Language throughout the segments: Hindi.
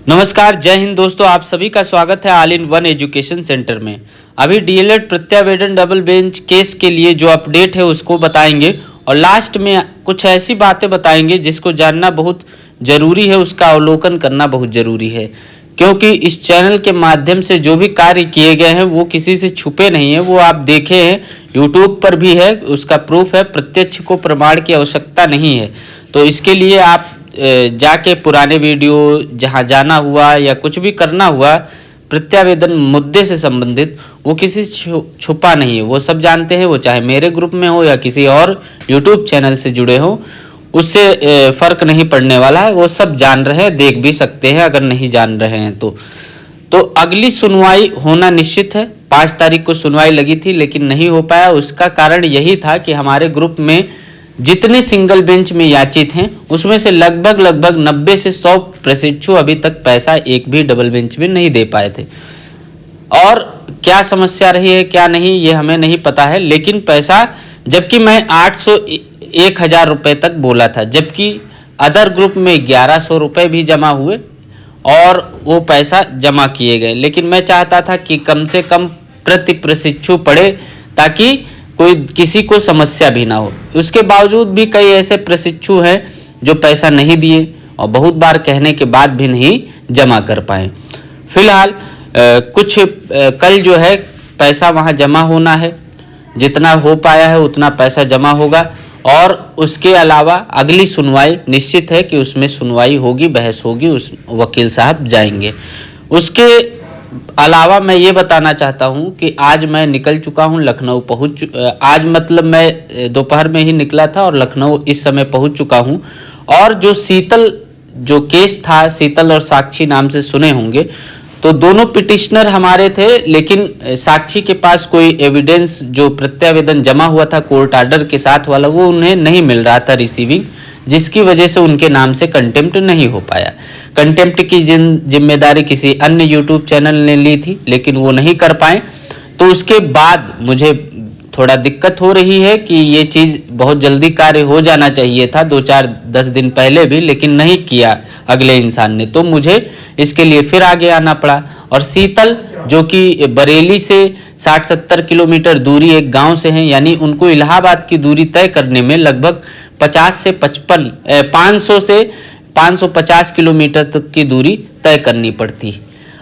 नमस्कार, जय हिंद दोस्तों। आप सभी का स्वागत है all in one education centre में। अभी डीएलएड प्रत्यावेदन डबल बेंच केस के लिए जो अपडेट है उसको बताएंगे और लास्ट में कुछ ऐसी बातें बताएंगे जिसको जानना बहुत ज़रूरी है, उसका अवलोकन करना बहुत ज़रूरी है, क्योंकि इस चैनल के माध्यम से जो भी कार्य किए गए हैं वो किसी से छुपे नहीं हैं। वो आप देखे हैं, यूट्यूब पर भी है, उसका प्रूफ है। प्रत्यक्ष को प्रमाण की आवश्यकता नहीं है। तो इसके लिए आप जाके पुराने वीडियो जहाँ जाना हुआ या कुछ भी करना हुआ प्रत्यावेदन मुद्दे से संबंधित, वो किसी छुपा नहीं है, वो सब जानते हैं। वो चाहे मेरे ग्रुप में हो या किसी और यूट्यूब चैनल से जुड़े हो, उससे फ़र्क नहीं पड़ने वाला है। वो सब जान रहे हैं, देख भी सकते हैं अगर नहीं जान रहे हैं तो अगली सुनवाई होना निश्चित है। 5 तारीख को सुनवाई लगी थी लेकिन नहीं हो पाया। उसका कारण यही था कि हमारे ग्रुप में जितने सिंगल बेंच में याचित हैं उसमें से लगभग 90 से 100 प्रशिक्षु अभी तक पैसा एक भी डबल बेंच में नहीं दे पाए थे। और क्या समस्या रही है क्या नहीं ये हमें नहीं पता है, लेकिन पैसा, जबकि मैं 800 1000 रुपये तक बोला था, जबकि अदर ग्रुप में 1100 रुपये भी जमा हुए और वो पैसा जमा किए गए। लेकिन मैं चाहता था कि कम से कम प्रति प्रशिक्षु पड़े ताकि कोई किसी को समस्या भी ना हो। उसके बावजूद भी कई ऐसे प्रशिक्षु हैं जो पैसा नहीं दिए और बहुत बार कहने के बाद भी नहीं जमा कर पाए। फिलहाल कल जो है पैसा वहाँ जमा होना है, जितना हो पाया है उतना पैसा जमा होगा और उसके अलावा अगली सुनवाई निश्चित है कि उसमें सुनवाई होगी, बहस होगी, उस वकील साहब जाएंगे। उसके अलावा मैं ये बताना चाहता हूँ कि आज मैं निकल चुका हूँ, लखनऊ आज मतलब मैं दोपहर में ही निकला था और लखनऊ इस समय पहुँच चुका हूँ। और जो केस था, शीतल और साक्षी नाम से सुने होंगे, तो दोनों पिटिशनर हमारे थे, लेकिन साक्षी के पास कोई एविडेंस जो प्रत्यावेदन जमा हुआ था कोर्ट आर्डर के साथ वाला, वो उन्हें नहीं मिल रहा था रिसीविंग, जिसकी वजह से उनके नाम से कंटेम्प्ट नहीं हो पाया। कंटेम्प्ट की जिम्मेदारी किसी अन्य यूट्यूब चैनल ने ली थी लेकिन वो नहीं कर पाए। तो उसके बाद मुझे थोड़ा दिक्कत हो रही है कि ये चीज़ बहुत जल्दी कार्य हो जाना चाहिए था, 2-4-10 दिन पहले भी, लेकिन नहीं किया अगले इंसान ने, तो मुझे इसके लिए फिर आगे आना पड़ा। और शीतल जो कि बरेली से 60-70 किलोमीटर दूरी एक गांव से हैं, यानी उनको इलाहाबाद की दूरी तय करने में लगभग 500 से 550 किलोमीटर तक की दूरी तय करनी पड़ती,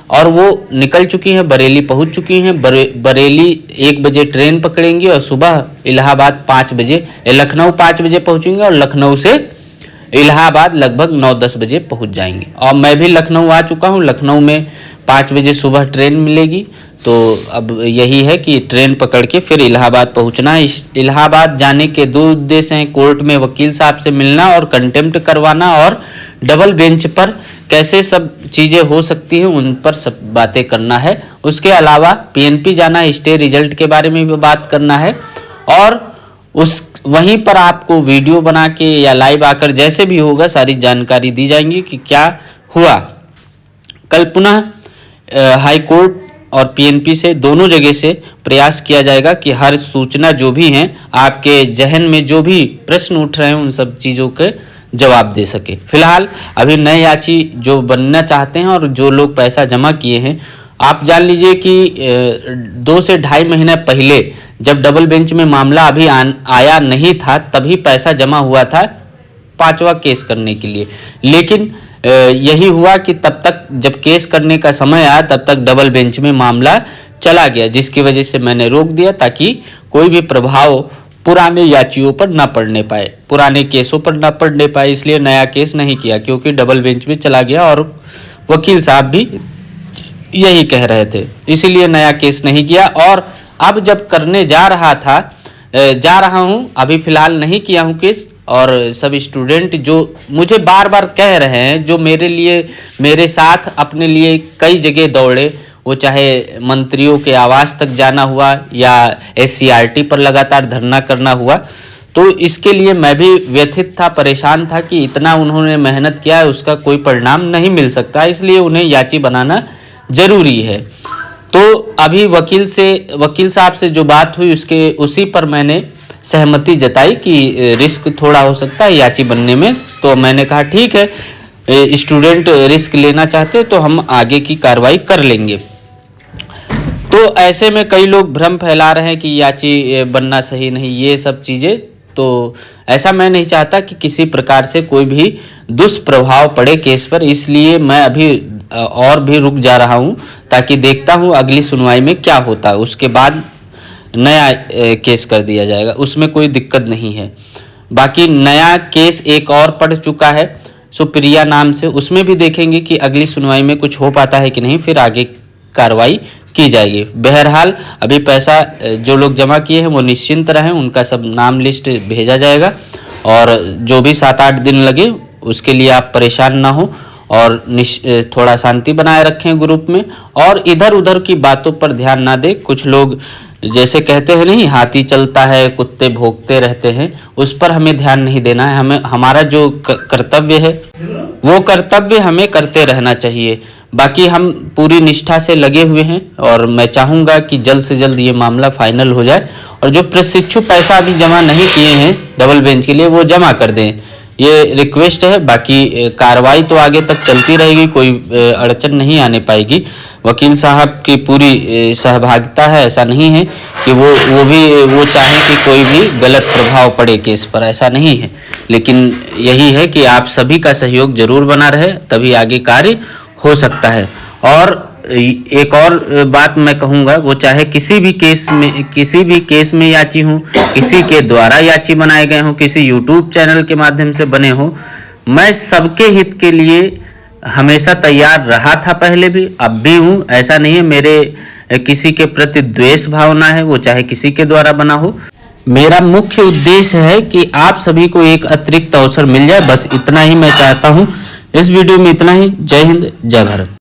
और वो निकल चुकी हैं, बरेली पहुंच चुकी हैं। बरेली 1 बजे ट्रेन पकड़ेंगी और सुबह इलाहाबाद 5 बजे, लखनऊ 5 बजे पहुंचेंगे और लखनऊ से इलाहाबाद लगभग 9-10 बजे पहुंच जाएंगे। और मैं भी लखनऊ आ चुका हूं। लखनऊ में 5 बजे सुबह ट्रेन मिलेगी, तो अब यही है कि ट्रेन पकड़ के फिर इलाहाबाद पहुंचना है। इलाहाबाद जाने के 2 उद्देश्य हैं, कोर्ट में वकील साहब से मिलना और कंटेम्प्ट करवाना, और डबल बेंच पर कैसे सब चीज़ें हो सकती हैं उन पर सब बातें करना है। उसके अलावा पीएनपी जाना, स्टे रिजल्ट के बारे में भी बात करना है, और वहीं पर आपको वीडियो बना के या लाइव आकर जैसे भी होगा सारी जानकारी दी जाएंगी कि क्या हुआ। कल पुनः हाई कोर्ट और पीएनपी से, दोनों जगह से प्रयास किया जाएगा कि हर सूचना जो भी हैं, आपके जहन में जो भी प्रश्न उठ रहे हैं, उन सब चीज़ों के जवाब दे सके। फिलहाल अभी नए याची जो बनना चाहते हैं और जो लोग पैसा जमा किए हैं, आप जान लीजिए कि 2 से 2.5 महीने पहले जब डबल बेंच में मामला अभी आया नहीं था, तभी पैसा जमा हुआ था 5वां केस करने के लिए। लेकिन यही हुआ कि तब तक जब केस करने का समय आया तब तक डबल बेंच में मामला चला गया, जिसकी वजह से मैंने रोक दिया ताकि कोई भी प्रभाव पुराने याचियों पर ना पड़ने पाए, पुराने केसों पर ना पड़ने पाए। इसलिए नया केस नहीं किया, क्योंकि डबल बेंच में चला गया और वकील साहब भी यही कह रहे थे, इसीलिए नया केस नहीं किया। और अब जब करने जा रहा हूँ, अभी फिलहाल नहीं किया हूँ केस। और सब स्टूडेंट जो मुझे बार बार कह रहे हैं, जो मेरे साथ अपने लिए कई जगह दौड़े, वो चाहे मंत्रियों के आवास तक जाना हुआ या SCRT पर लगातार धरना करना हुआ, तो इसके लिए मैं भी व्यथित था, परेशान था कि इतना उन्होंने मेहनत किया है, उसका कोई परिणाम नहीं मिल सकता, इसलिए उन्हें याची बनाना जरूरी है। तो अभी वकील साहब से जो बात हुई उसी पर मैंने सहमति जताई कि रिस्क थोड़ा हो सकता है याची बनने में। तो मैंने कहा ठीक है, स्टूडेंट रिस्क लेना चाहते तो हम आगे की कार्रवाई कर लेंगे। तो ऐसे में कई लोग भ्रम फैला रहे हैं कि याची बनना सही नहीं, ये सब चीज़ें। तो ऐसा मैं नहीं चाहता कि किसी प्रकार से कोई भी दुष्प्रभाव पड़े केस पर, इसलिए मैं अभी और भी रुक जा रहा हूँ ताकि देखता हूँ अगली सुनवाई में क्या होता है। उसके बाद नया केस कर दिया जाएगा, उसमें कोई दिक्कत नहीं है। बाकी नया केस एक और पड़ चुका है सुप्रिया नाम से, उसमें भी देखेंगे कि अगली सुनवाई में कुछ हो पाता है कि नहीं, फिर आगे कार्रवाई की जाएगी। बहरहाल अभी पैसा जो लोग जमा किए हैं वो निश्चिंत रहें, उनका सब नाम लिस्ट भेजा जाएगा और जो भी 7-8 दिन लगे उसके लिए आप परेशान ना हो और थोड़ा शांति बनाए रखें ग्रुप में और इधर उधर की बातों पर ध्यान ना दें। कुछ लोग जैसे कहते हैं नहीं, हाथी चलता है कुत्ते भौंकते रहते हैं, उस पर हमें ध्यान नहीं देना है। हमें हमारा जो कर्तव्य है वो कर्तव्य हमें करते रहना चाहिए। बाकी हम पूरी निष्ठा से लगे हुए हैं और मैं चाहूँगा कि जल्द से जल्द ये मामला फाइनल हो जाए और जो प्रशिक्षु पैसा अभी जमा नहीं किए हैं डबल बेंच के लिए वो जमा कर दें, ये रिक्वेस्ट है। बाकी कार्रवाई तो आगे तक चलती रहेगी, कोई अड़चन नहीं आने पाएगी। वकील साहब की पूरी सहभागिता है, ऐसा नहीं है कि वो चाहें कि कोई भी गलत प्रभाव पड़े केस पर, ऐसा नहीं है। लेकिन यही है कि आप सभी का सहयोग जरूर बना रहे, तभी आगे कार्य हो सकता है। और एक और बात मैं कहूँगा, वो चाहे किसी भी केस में याची हो, किसी के द्वारा याची बनाए गए हों, किसी यूट्यूब चैनल के माध्यम से बने हों, मैं सबके हित के लिए हमेशा तैयार रहा था, पहले भी अब भी हूँ। ऐसा नहीं है मेरे किसी के प्रति द्वेष भावना है, वो चाहे किसी के द्वारा बना हो। मेरा मुख्य उद्देश्य है कि आप सभी को एक अतिरिक्त अवसर मिल जाए, बस इतना ही मैं चाहता हूँ। इस वीडियो में इतना ही। जय हिंद, जय भारत।